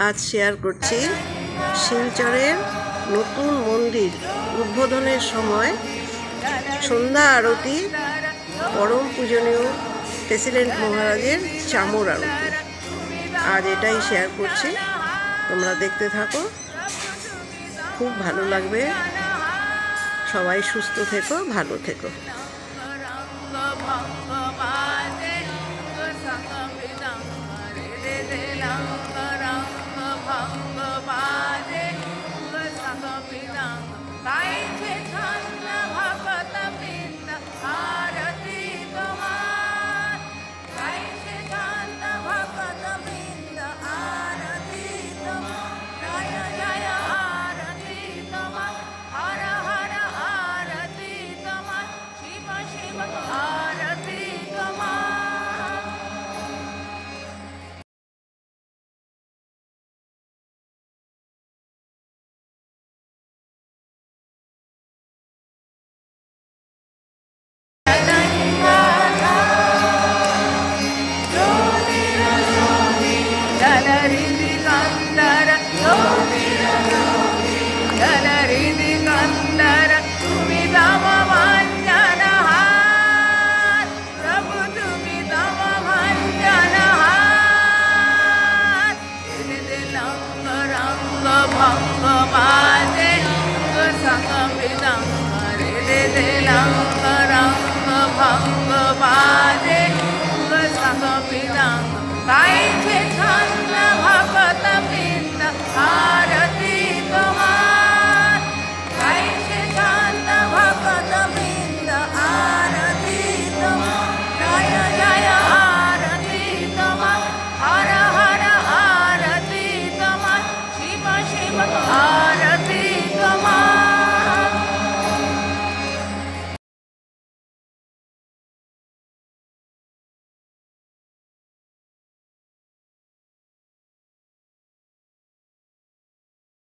আজ শেয়ার করছি শিলচরের নতুন মন্দির উদ্বোধনের সময় সন্ধ্যা আরতি, পরম পূজনীয় প্রেসিডেন্ট মহারাজের চামর আরতি। আজ এটাই শেয়ার করছি, তোমরা দেখতে থাকো, খুব ভালো লাগবে। সবাই সুস্থ থেকো, ভালো থেকো।